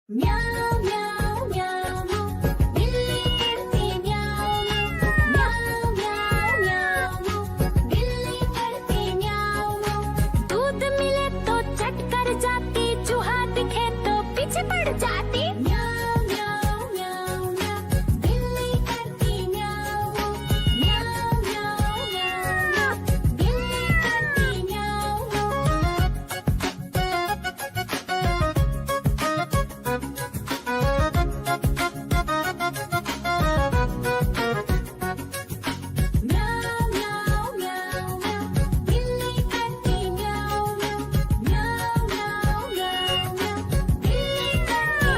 म्याऊं म्याऊं म्याऊं बिल्ली करती म्याऊं म्याऊं म्याऊं म्याऊं बिल्ली करती म्याऊं। दूध मिले तो चट कर जाती, चूहा दिखे तो पीछे पड़ जाती। म्याऊं म्याऊं म्याऊं म्याऊं बिल्ली करती म्याऊं म्याऊं म्याऊं म्याऊं बिल्ली करती म्याऊं। म्याऊं म्याऊं म्याऊं म्याऊं बिल्ली करती म्याऊं म्याऊं म्याऊं म्याऊं म्याऊं बिल्ली करती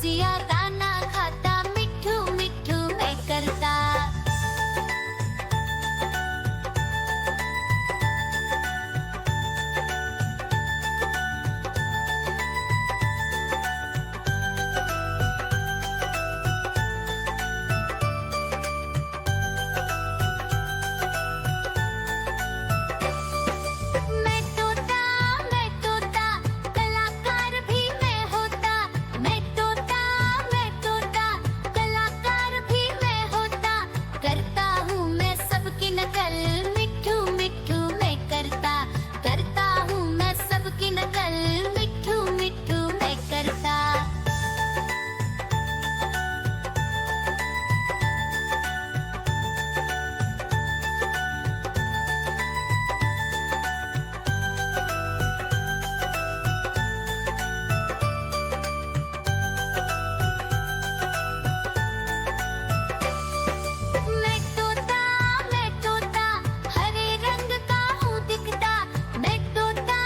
सब्जियां दाना खाता, मिट्ठू मिट्ठू मैं करता। मैं तोता कलाकार भी मैं होता। मैं तोता कलाकार भी मैं होता। करता हूँ मैं सबकी नकल, मिट्ठू मिट्ठू मैं करता। करता हूँ मैं सबकी नकल, मिट्ठू मिट्ठू मैं करता। मैं तोता हरे रंग का हूँ दिखता। मैं तोता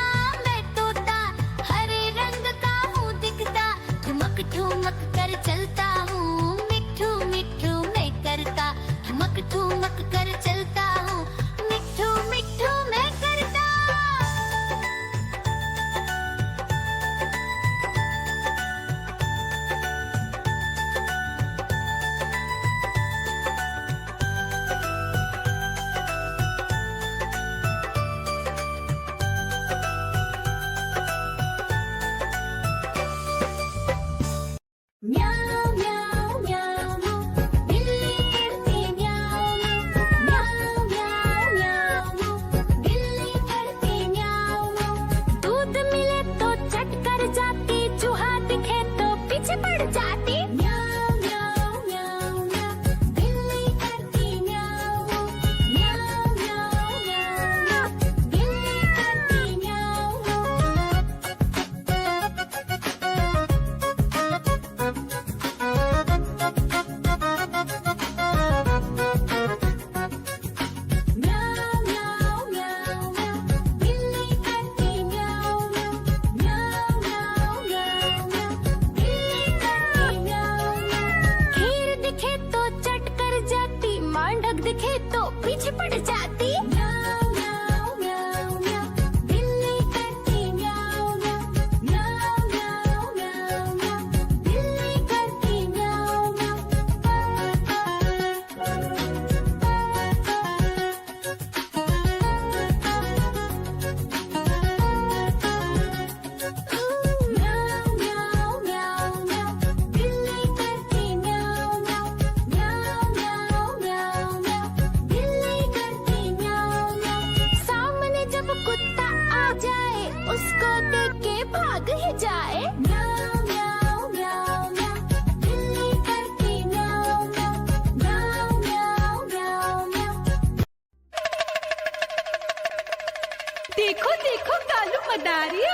हरे रंग का हूँ दिखता। ठुमक ठुमक कर चलता हूँ, मिट्ठू मिट्ठू मैं करता। ठुमक ठुमक कर चलता हूँ, मिट्ठू मिट्ठू मैं करता। म्याऊ म्याऊ म्याऊ बिल्ली करती म्याऊ म्याऊ म्याऊ म्याऊ बिल्ली करती म्याऊ। दूध मिले तो चट कर जाती, चूहा दिखे तो पीछे पड़ जाती। म्याऊ म्याऊ म्याऊ म्याऊ बिल्ली करती म्याऊ म्याऊ म्याऊ म्याऊ बिल्ली करती म्याऊ। म्याऊ म्याऊ म्याऊ म्याऊ बिल्ली करती म्याऊ म्याऊ म्याऊ म्याऊ म्याऊ बिल्ली करती म्याऊ। खीर दिखे तो चट कर जाती, मांडक दिखे तो पीछे पड़ जाती। म्याऊ म्याऊ म्याऊ म्याऊ बिल्ली करती म्याऊ म्याऊ म्याऊ म्याऊ म्याऊ बिल्ली करती म्याऊ म्याऊ म्याऊ म्याऊ म्याऊ बिल्ली करती म्याऊ म्याऊ म्याऊ म्याऊ म्याऊ बिल्ली करती म्याऊ। सामने जब कुत्ता आ जाए, उसको देख के भाग ही जाए। म्याऊ म्याऊ म्याऊ म्याऊ बिल्ली करती म्याऊ म्याऊ म्याऊ म्याऊ म्याऊ। देखो देखो कालू मदारी